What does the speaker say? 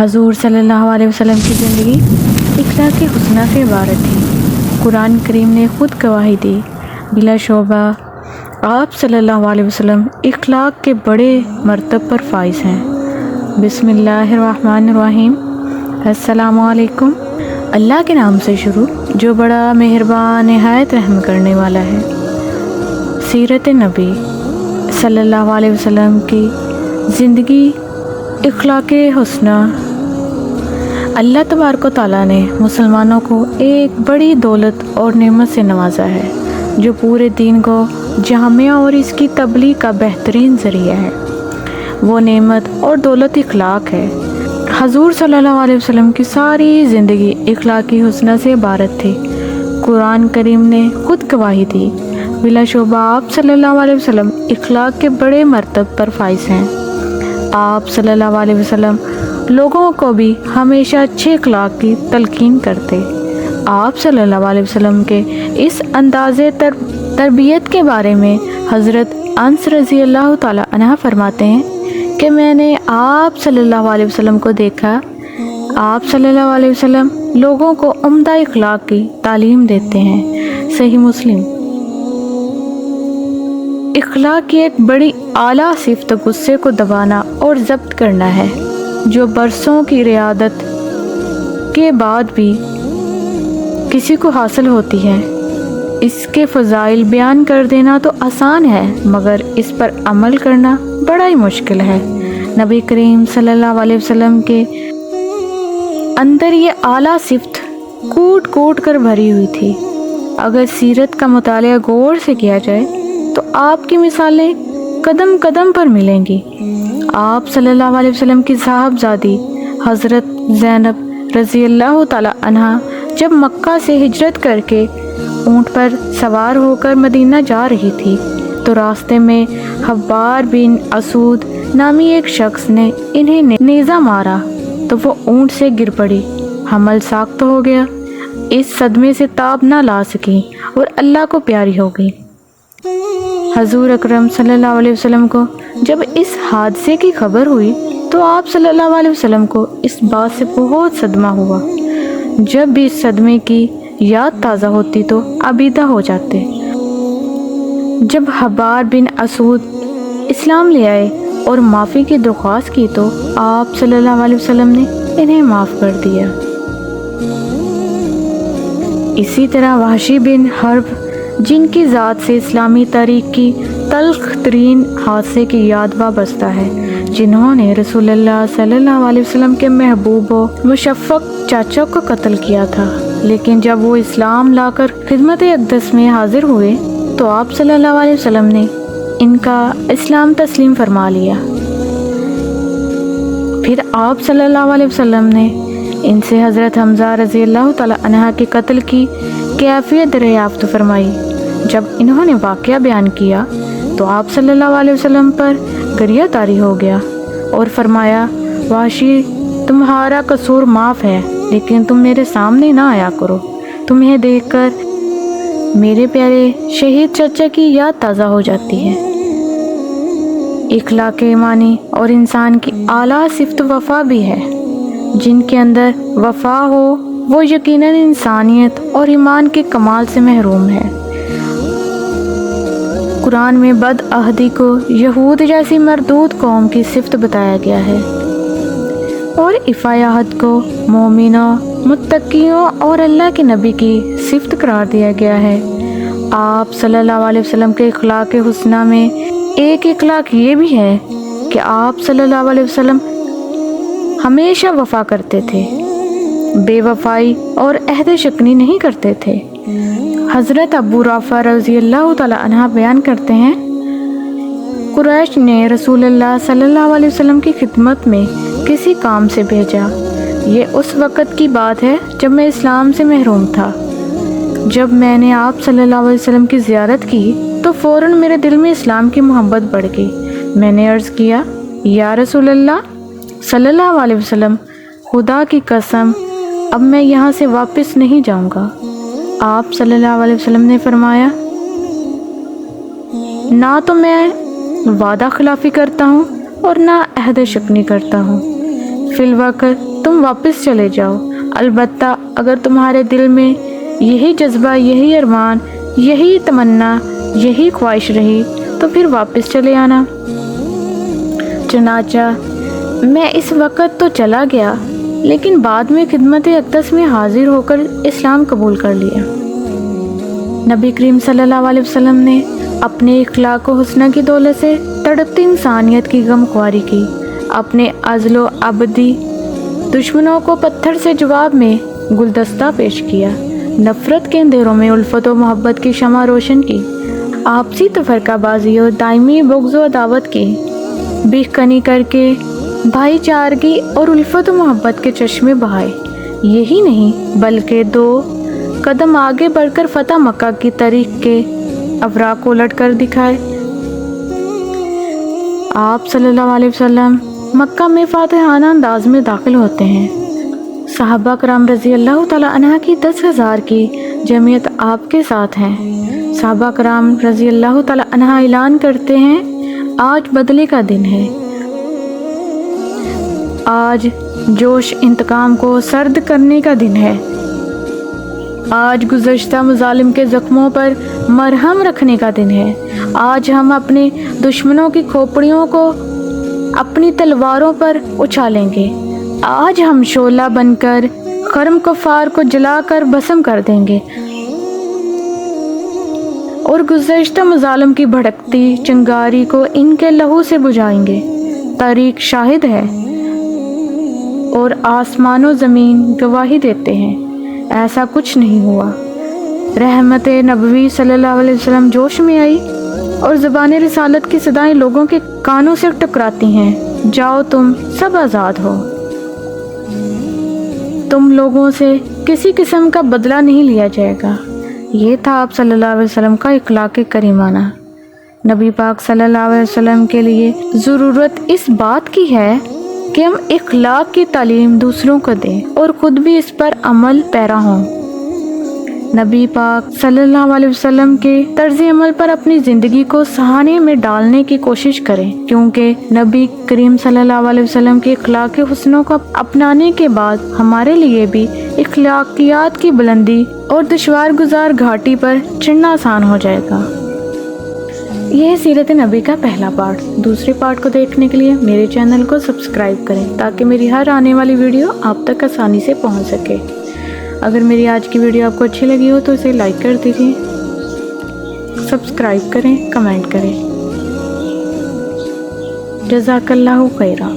حضور صلی اللہ علیہ وسلم کی زندگی اخلاق حسنہ سے عبارت تھی۔ قرآن کریم نے خود گواہی دی، بلا شبہ آپ صلی اللہ علیہ وسلم اخلاق کے بڑے مرتبہ پر فائز ہیں۔ بسم اللہ الرحمن الرحیم۔ السلام علیکم۔ اللہ کے نام سے شروع جو بڑا مہربان نہایت رحم کرنے والا ہے۔ سیرت نبی صلی اللہ علیہ وسلم کی زندگی اخلاق حسنہ۔ اللہ تبارک و تعالیٰ نے مسلمانوں کو ایک بڑی دولت اور نعمت سے نوازا ہے جو پورے دین کو جامع اور اس کی تبلیغ کا بہترین ذریعہ ہے۔ وہ نعمت اور دولت اخلاق ہے۔ حضور صلی اللہ علیہ وسلم کی ساری زندگی اخلاقی حسنہ سے عبارت تھی۔ قرآن کریم نے خود گواہی دی، بلا شبہ آپ صلی اللہ علیہ وسلم اخلاق کے بڑے مرتبہ پر فائز ہیں۔ آپ صلی اللہ علیہ وسلم لوگوں کو بھی ہمیشہ اچھے اخلاق کی تلقین کرتے۔ آپ صلی اللہ علیہ وسلم کے اس انداز تربیت کے بارے میں حضرت انس رضی اللہ تعالیٰ عنہ فرماتے ہیں کہ میں نے آپ صلی اللہ علیہ وسلم کو دیکھا۔ آپ صلی اللہ علیہ وسلم لوگوں کو عمدہ اخلاق کی تعلیم دیتے ہیں۔ صحیح مسلم۔ اخلاق کی ایک بڑی اعلیٰ صفت غصے کو دبانا اور ضبط کرنا ہے، جو برسوں کی رعایت کے بعد بھی کسی کو حاصل ہوتی ہے۔ اس کے فضائل بیان کر دینا تو آسان ہے، مگر اس پر عمل کرنا بڑا ہی مشکل ہے۔ نبی کریم صلی اللہ علیہ وسلم کے اندر یہ اعلیٰ صفت کوٹ کوٹ کر بھری ہوئی تھی۔ اگر سیرت کا مطالعہ غور سے کیا جائے تو آپ کی مثالیں قدم قدم پر ملیں گی۔ آپ صلی اللہ علیہ وسلم کی صاحبزادی حضرت زینب رضی اللہ تعالیٰ عنہ جب مکہ سے ہجرت کر کے اونٹ پر سوار ہو کر مدینہ جا رہی تھی تو راستے میں حبار بن اسود نامی ایک شخص نے انہیں نیزہ مارا تو وہ اونٹ سے گر پڑی، حمل ساخت ہو گیا۔ اس صدمے سے تاب نہ لا سکی اور اللہ کو پیاری ہو گئی۔ حضور اکرم صلی اللہ علیہ وسلم کو جب اس حادثے کی خبر ہوئی تو آپ صلی اللہ علیہ وسلم کو اس بات سے بہت صدمہ ہوا۔ جب بھی اس صدمے کی یاد تازہ ہوتی تو عبیدہ ہو جاتے۔ جب حبار بن اسود اسلام لے آئے اور معافی کی درخواست کی تو آپ صلی اللہ علیہ وسلم نے انہیں معاف کر دیا۔ اسی طرح وحشی بن حرب، جن کی ذات سے اسلامی تاریخ کی تلخ ترین حادثے کی یاد وابستہ ہے، جنہوں نے رسول اللہ صلی اللہ علیہ وسلم کے محبوب و مشفق چاچا کو قتل کیا تھا، لیکن جب وہ اسلام لا کر خدمت اقدس میں حاضر ہوئے تو آپ صلی اللہ علیہ وسلم نے ان کا اسلام تسلیم فرما لیا۔ پھر آپ صلی اللہ علیہ وسلم نے ان سے حضرت حمزہ رضی اللہ تعالیٰ عنہ کے قتل کی کیفیت دریافت فرمائی۔ جب انہوں نے واقعہ بیان کیا تو آپ صلی اللہ علیہ وسلم پر گریہ طاری ہو گیا اور فرمایا، وحشی، تمہارا قصور معاف ہے، لیکن تم میرے سامنے نہ آیا کرو۔ تمہیں دیکھ کر میرے پیارے شہید چچا کی یاد تازہ ہو جاتی ہے۔ اخلاق ایمانی اور انسان کی اعلیٰ صفت وفا بھی ہے۔ جن کے اندر وفا ہو وہ یقیناً انسانیت اور ایمان کے کمال سے محروم ہے۔ قرآن میں بد عہدی کو یہود جیسی مردود قوم کی صفت بتایا گیا ہے اور عفا عہد کو مومنوں، متقیوں اور اللہ کے نبی کی صفت قرار دیا گیا ہے۔ آپ صلی اللہ علیہ وسلم کے اخلاق حسنہ میں ایک اخلاق یہ بھی ہے کہ آپ صلی اللہ علیہ وسلم ہمیشہ وفا کرتے تھے، بے وفائی اور عہد شکنی نہیں کرتے تھے۔ حضرت ابو رافع رضی اللہ تعالیٰ عنہ بیان کرتے ہیں، قریش نے رسول اللہ صلی اللہ علیہ وسلم کی خدمت میں کسی کام سے بھیجا۔ یہ اس وقت کی بات ہے جب میں اسلام سے محروم تھا۔ جب میں نے آپ صلی اللہ علیہ وسلم کی زیارت کی تو فوراً میرے دل میں اسلام کی محبت بڑھ گئی۔ میں نے عرض کیا، یا رسول اللہ صلی اللہ علیہ وسلم، خدا کی قسم اب میں یہاں سے واپس نہیں جاؤں گا۔ آپ صلی اللہ علیہ وسلم نے فرمایا، نہ تو میں وعدہ خلافی کرتا ہوں اور نہ عہد شکنی کرتا ہوں۔ فی الوقت تم واپس چلے جاؤ، البتہ اگر تمہارے دل میں یہی جذبہ، یہی ارمان، یہی تمنا، یہی خواہش رہی تو پھر واپس چلے آنا۔ چنانچہ میں اس وقت تو چلا گیا، لیکن بعد میں خدمت اقدس میں حاضر ہو کر اسلام قبول کر لیا۔ نبی کریم صلی اللہ علیہ وسلم نے اپنے اخلاق و حسنہ کی دولت سے تڑپتی انسانیت کی غمخواری کی، اپنے ازل و ابدی دشمنوں کو پتھر سے جواب میں گلدستہ پیش کیا، نفرت کے اندھیروں میں الفت و محبت کی شمع روشن کی، آپسی تفرقہ بازی اور دائمی بغض و عداوت کی بیخ کنی کر کے بھائی چارگی اور الفت و محبت کے چشمے بہائے۔ یہی نہیں بلکہ 2 قدم آگے بڑھ کر فتح مکہ کی تاریخ کے اوراق کو الٹ کر دکھائے۔ آپ صلی اللہ علیہ وسلم مکہ میں فاتحانہ انداز میں داخل ہوتے ہیں۔ صحابہ کرام رضی اللہ تعالیٰ عنہ کی 10,000 کی جمعیت آپ کے ساتھ ہیں۔ صحابہ کرام رضی اللہ تعالیٰ عنہ اعلان کرتے ہیں، آج بدلے کا دن ہے، آج جوش انتقام کو سرد کرنے کا دن ہے، آج گزشتہ مظالم کے زخموں پر مرہم رکھنے کا دن ہے، آج ہم اپنے دشمنوں کی کھوپڑیوں کو اپنی تلواروں پر اچھالیں گے، آج ہم شعلہ بن کر کرم کفار کو جلا کر بھسم کر دیں گے اور گزشتہ مظالم کی بھڑکتی چنگاری کو ان کے لہو سے بجھائیں گے۔ تاریخ شاہد ہے اور آسمان و زمین گواہی دیتے ہیں، ایسا کچھ نہیں ہوا۔ رحمت نبوی صلی اللہ علیہ وسلم جوش میں آئی اور زبان رسالت کی صدائیں لوگوں کے کانوں سے ٹکراتی ہیں، جاؤ تم سب آزاد ہو، تم لوگوں سے کسی قسم کا بدلہ نہیں لیا جائے گا۔ یہ تھا آپ صلی اللہ علیہ وسلم کا اخلاق کریمانہ۔ نبی پاک صلی اللہ علیہ وسلم کے لیے ضرورت اس بات کی ہے کہ ہم اخلاق کی تعلیم دوسروں کو دیں اور خود بھی اس پر عمل پیرا ہوں۔ نبی پاک صلی اللہ علیہ وسلم کے طرز عمل پر اپنی زندگی کو سہانے میں ڈالنے کی کوشش کریں، کیونکہ نبی کریم صلی اللہ علیہ وسلم کے اخلاق حسنوں کو اپنانے کے بعد ہمارے لیے بھی اخلاقیات کی بلندی اور دشوار گزار گھاٹی پر چڑھنا آسان ہو جائے گا۔ یہ سیرت نبی کا پہلا پارٹ۔ دوسرے پارٹ کو دیکھنے کے لیے میرے چینل کو سبسکرائب کریں تاکہ میری ہر آنے والی ویڈیو آپ تک آسانی سے پہنچ سکے۔ اگر میری آج کی ویڈیو آپ کو اچھی لگی ہو تو اسے لائک کر دیجیے، سبسکرائب کریں، کمنٹ کریں۔ جزاک اللہ خیرہ۔